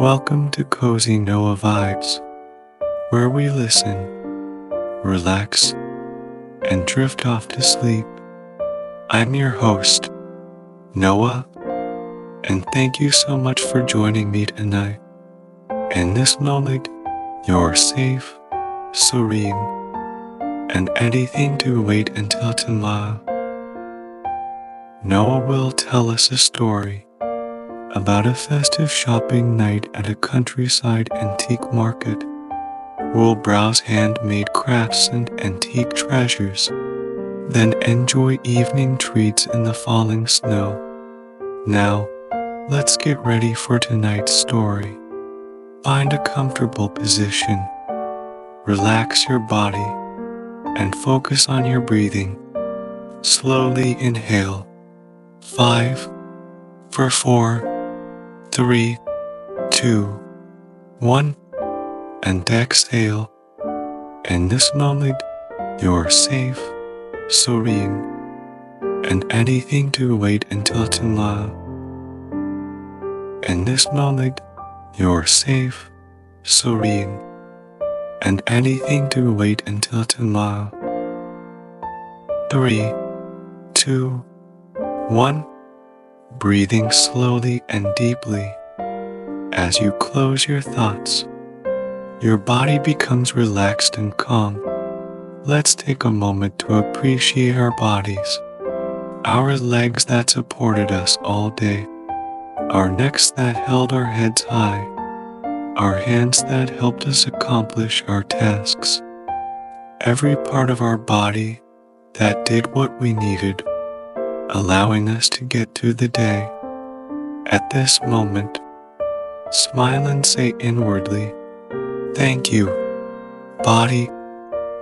Welcome to Cozy Noah Vibes, where we listen, relax, and drift off to sleep. I'm your host, Noah, and thank you so much for joining me tonight. In this moment, you're safe, serene, and anything to wait until tomorrow. Noah will tell us a story about a festive shopping night at a countryside antique market. We'll browse handmade crafts and antique treasures, then enjoy evening treats in the falling snow. Now, let's get ready for tonight's story. Find a comfortable position, relax your body, and focus on your breathing. Slowly inhale. 5, 4, 3, 2, 1, and exhale. In this moment, you're safe, serene, and anything to wait until tomorrow. In this moment, you're safe, serene, and anything to wait until tomorrow. 3, 2, 1. Breathing slowly and deeply. As you close your thoughts, your body becomes relaxed and calm. Let's take a moment to appreciate our bodies. Our legs that supported us all day, our necks that held our heads high, our hands that helped us accomplish our tasks. Every part of our body that did what we needed, allowing us to get through the day. At this moment, smile and say inwardly, "Thank you, body,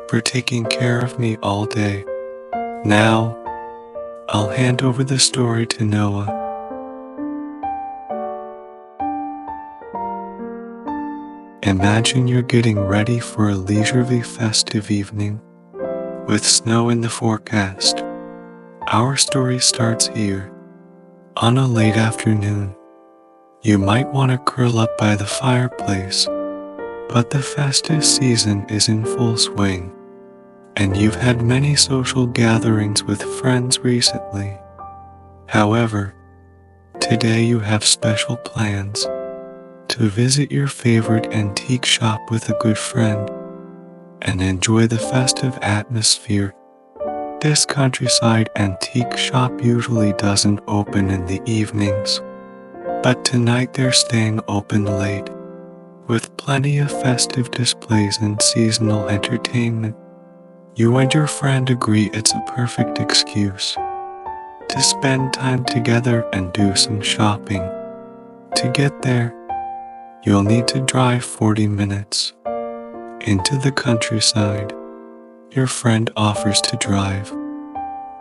for taking care of me all day." Now, I'll hand over the story to Noah. Imagine you're getting ready for a leisurely festive evening with snow in the forecast. Our story starts here. On a late afternoon, you might want to curl up by the fireplace, but the festive season is in full swing, and you've had many social gatherings with friends recently. However, today you have special plans to visit your favorite antique shop with a good friend and enjoy the festive atmosphere. This countryside antique shop usually doesn't open in the evenings, but tonight they're staying open late, with plenty of festive displays and seasonal entertainment. You and your friend agree it's a perfect excuse to spend time together and do some shopping. To get there, you'll need to drive 40 minutes into the countryside. Your friend offers to drive,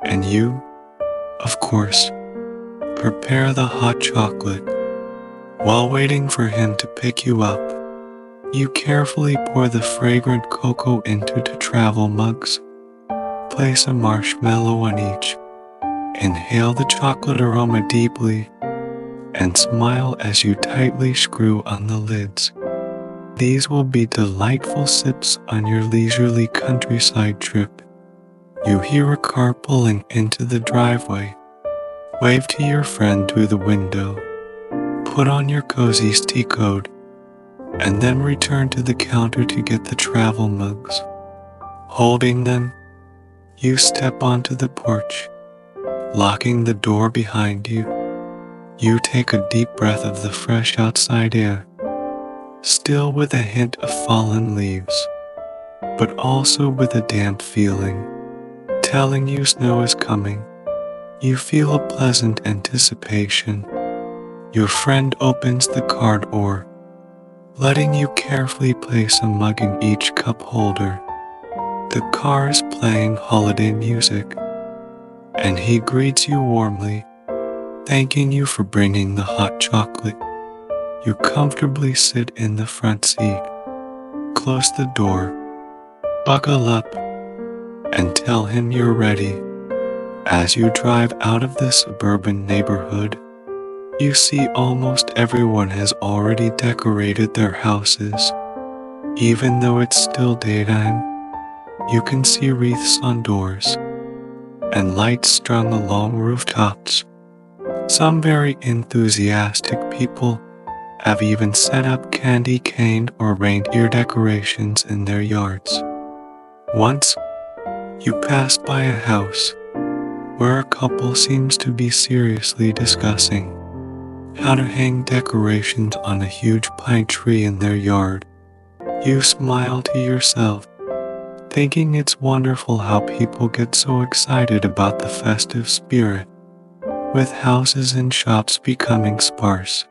and you, of course, prepare the hot chocolate. While waiting for him to pick you up, you carefully pour the fragrant cocoa into the travel mugs. Place a marshmallow on each. Inhale the chocolate aroma deeply, and smile as you tightly screw on the lids. These will be delightful sips on your leisurely countryside trip. You hear a car pulling into the driveway. Wave to your friend through the window. Put on your cozy tea coat, and then return to the counter to get the travel mugs. Holding them, you step onto the porch, locking the door behind you. You take a deep breath of the fresh outside air, still with a hint of fallen leaves, but also with a damp feeling, telling you snow is coming. You feel a pleasant anticipation. Your friend opens the car door, letting you carefully place a mug in each cup holder. The car is playing holiday music, and he greets you warmly, thanking you for bringing the hot chocolate. You comfortably sit in the front seat, close the door, buckle up, and tell him you're ready. As you drive out of the suburban neighborhood, You see almost everyone has already decorated their houses. Even though it's still daytime, you can see wreaths on doors and lights strung along rooftops. Some very enthusiastic people have even set up candy cane or reindeer decorations in their yards. Once, you passed by a house where a couple seems to be seriously discussing how to hang decorations on a huge pine tree in their yard. You smile to yourself, thinking it's wonderful how people get so excited about the festive spirit, with houses and shops becoming sparse.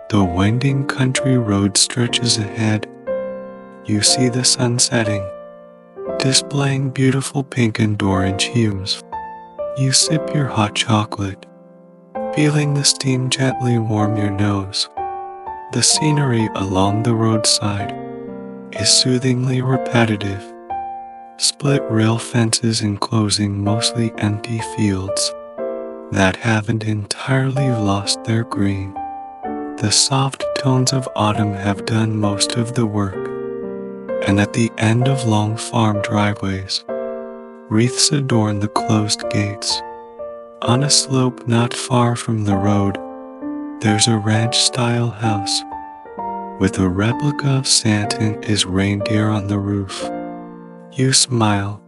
The winding country road stretches ahead. You see the sun setting, displaying beautiful pink and orange hues. You sip your hot chocolate, feeling the steam gently warm your nose. The scenery along the roadside is soothingly repetitive. Split rail fences enclosing mostly empty fields that haven't entirely lost their green. The soft tones of autumn have done most of the work, and at the end of long farm driveways, wreaths adorn the closed gates. On a slope not far from the road, there's a ranch-style house with a replica of Santa and his reindeer on the roof. You smile,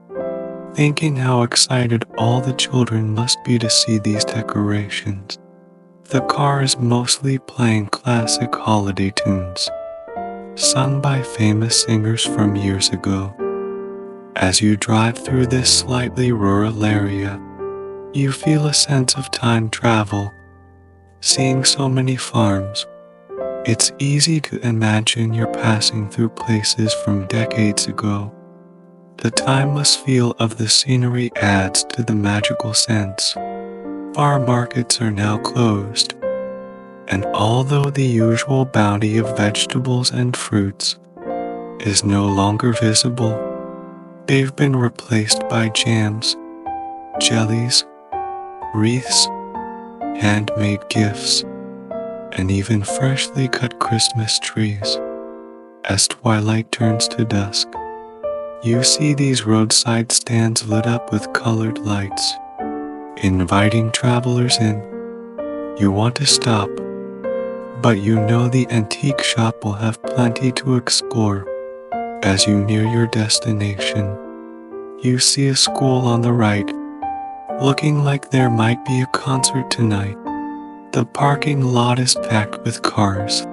thinking how excited all the children must be to see these decorations. The car is mostly playing classic holiday tunes, sung by famous singers from years ago. As you drive through this slightly rural area, you feel a sense of time travel. Seeing so many farms, it's easy to imagine you're passing through places from decades ago. The timeless feel of the scenery adds to the magical sense. Farm markets are now closed, and although the usual bounty of vegetables and fruits is no longer visible, they've been replaced by jams, jellies, wreaths, handmade gifts, and even freshly cut Christmas trees. As twilight turns to dusk, you see these roadside stands lit up with colored lights, inviting travelers in. You want to stop, but you know the antique shop will have plenty to explore. As you near your destination, you see a school on the right, looking like there might be a concert tonight. The parking lot is packed with cars.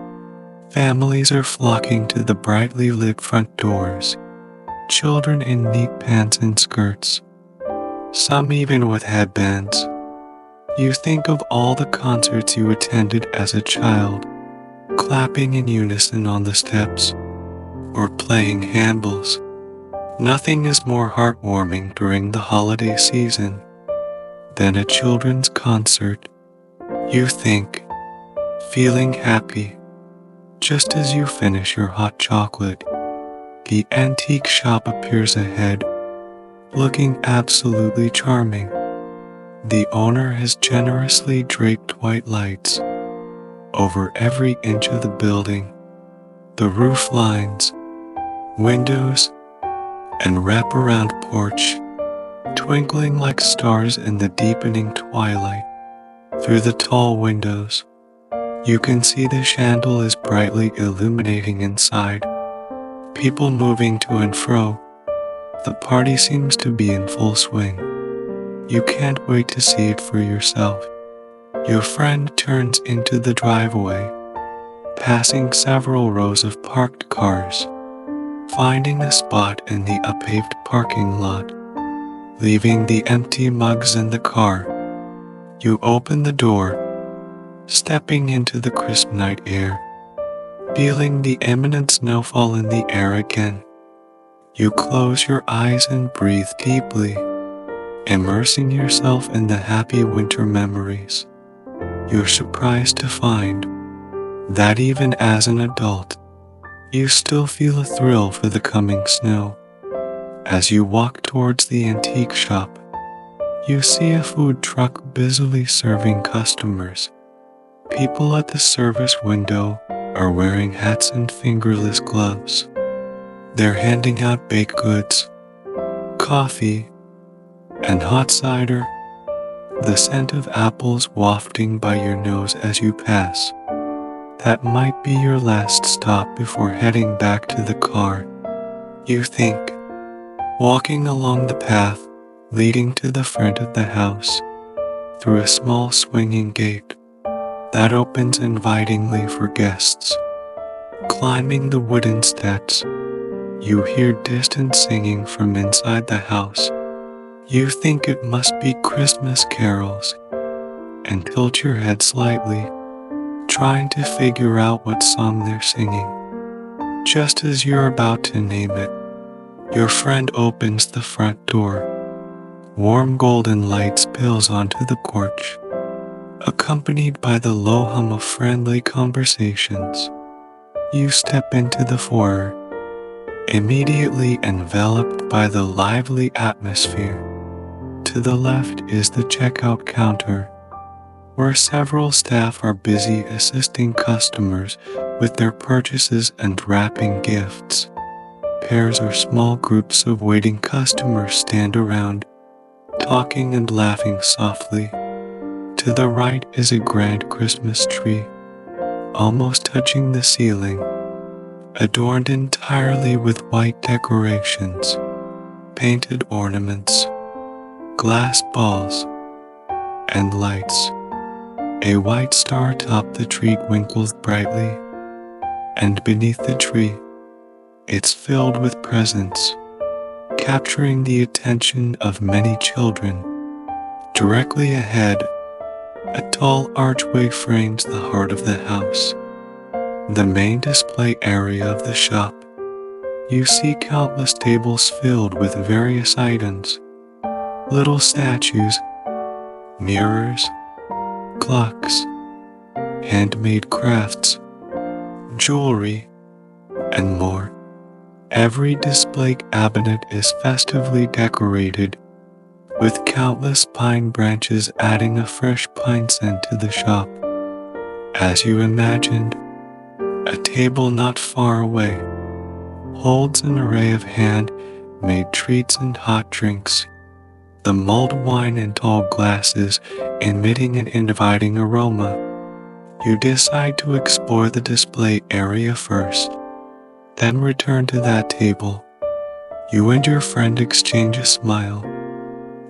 Families are flocking to the brightly lit front doors, children in neat pants and skirts, some even with headbands. You think of all the concerts you attended as a child, clapping in unison on the steps, or playing handballs. Nothing is more heartwarming during the holiday season than a children's concert. You think, feeling happy. Just as you finish your hot chocolate, the antique shop appears ahead, looking absolutely charming. The owner has generously draped white lights over every inch of the building. The roof lines, windows, and wraparound porch twinkling like stars in the deepening twilight. Through the tall windows, you can see the chandeliers brightly illuminating inside. People moving to and fro. The party seems to be in full swing. You can't wait to see it for yourself. Your friend turns into the driveway, passing several rows of parked cars, finding a spot in the unpaved parking lot, leaving the empty mugs in the car. You open the door, stepping into the crisp night air, feeling the imminent snowfall in the air again. You close your eyes and breathe deeply, immersing yourself in the happy winter memories. You're surprised to find that even as an adult, you still feel a thrill for the coming snow. As you walk towards the antique shop, you see a food truck busily serving customers. People at the service window are wearing hats and fingerless gloves. They're handing out baked goods, coffee, and hot cider, the scent of apples wafting by your nose as you pass. That might be your last stop before heading back to the car, you think, walking along the path leading to the front of the house, through a small swinging gate that opens invitingly for guests. Climbing the wooden steps, you hear distant singing from inside the house. You think it must be Christmas carols, and tilt your head slightly, trying to figure out what song they're singing. Just as you're about to name it, your friend opens the front door. Warm golden light spills onto the porch, accompanied by the low hum of friendly conversations. You step into the foyer, immediately enveloped by the lively atmosphere. To the left is the checkout counter, where several staff are busy assisting customers with their purchases and wrapping gifts. Pairs or small groups of waiting customers stand around, talking and laughing softly. To the right is a grand Christmas tree, almost touching the ceiling, adorned entirely with white decorations, painted ornaments, glass balls, and lights. A white star atop the tree twinkles brightly, and beneath the tree, it's filled with presents, capturing the attention of many children. Directly ahead, a tall archway frames the heart of the house, the main display area of the shop. You see countless tables filled with various items, little statues, mirrors, clocks, handmade crafts, jewelry, and more. Every display cabinet is festively decorated, with countless pine branches adding a fresh pine scent to the shop. As you imagined, a table not far away holds an array of hand-made treats and hot drinks, the mulled wine in tall glasses emitting an inviting aroma. You decide to explore the display area first, then return to that table. You and your friend exchange a smile,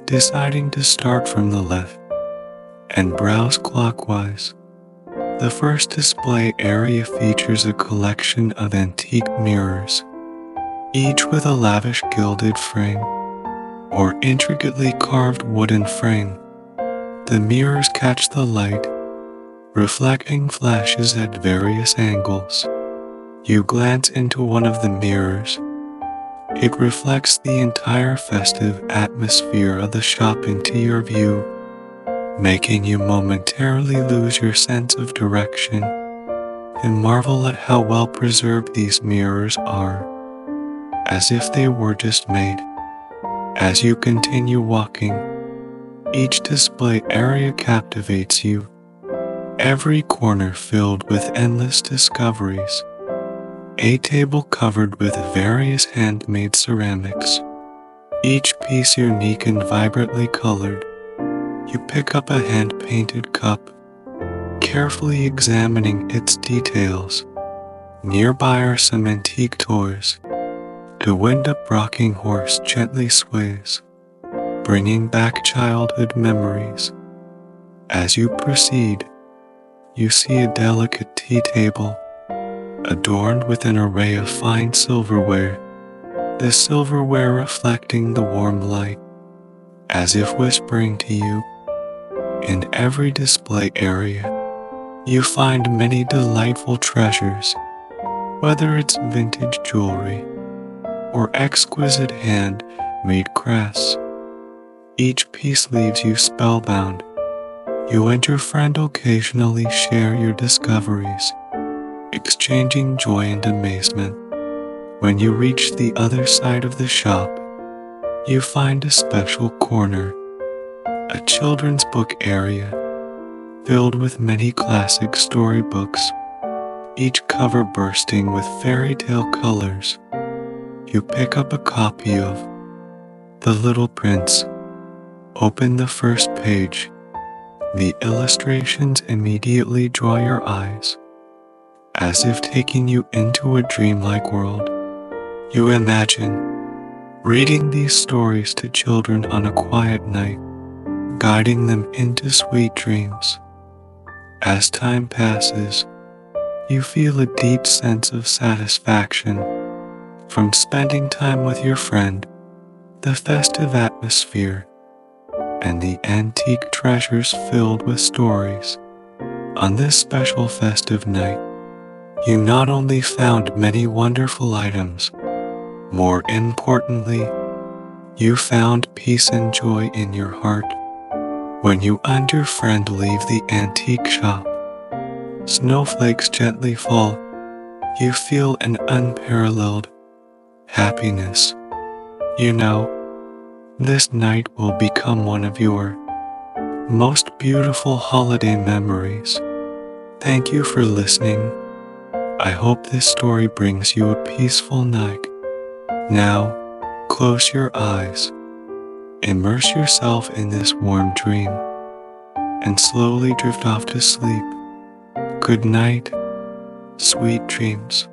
deciding to start from the left and browse clockwise. The first display area features a collection of antique mirrors, each with a lavish gilded frame or intricately carved wooden frame. The mirrors catch the light, reflecting flashes at various angles. You glance into one of the mirrors. It reflects the entire festive atmosphere of the shop into your view, making you momentarily lose your sense of direction and marvel at how well preserved these mirrors are, as if they were just made. As you continue walking, each display area captivates you, every corner filled with endless discoveries. A table covered with various handmade ceramics, each piece unique and vibrantly colored. You pick up a hand-painted cup, carefully examining its details. Nearby are some antique toys. The wind-up rocking horse gently sways, bringing back childhood memories. As you proceed, you see a delicate tea table, adorned with an array of fine silverware, the silverware reflecting the warm light, as if whispering to you. In every display area, you find many delightful treasures, whether it's vintage jewelry or exquisite hand-made crafts. Each piece leaves you spellbound. You and your friend occasionally share your discoveries, exchanging joy and amazement. When you reach the other side of the shop, you find a special corner, a children's book area, filled with many classic storybooks, each cover bursting with fairy tale colors. You pick up a copy of The Little Prince, open the first page. The illustrations immediately draw your eyes, as if taking you into a dreamlike world. You imagine reading these stories to children on a quiet night, guiding them into sweet dreams. As time passes, you feel a deep sense of satisfaction from spending time with your friend, the festive atmosphere, and the antique treasures filled with stories. On this special festive night, you not only found many wonderful items, more importantly, you found peace and joy in your heart. When you and your friend leave the antique shop, snowflakes gently fall. You feel an unparalleled happiness. You know, this night will become one of your most beautiful holiday memories. Thank you for listening. I hope this story brings you a peaceful night. Now, close your eyes, immerse yourself in this warm dream, and slowly drift off to sleep. Good night, sweet dreams.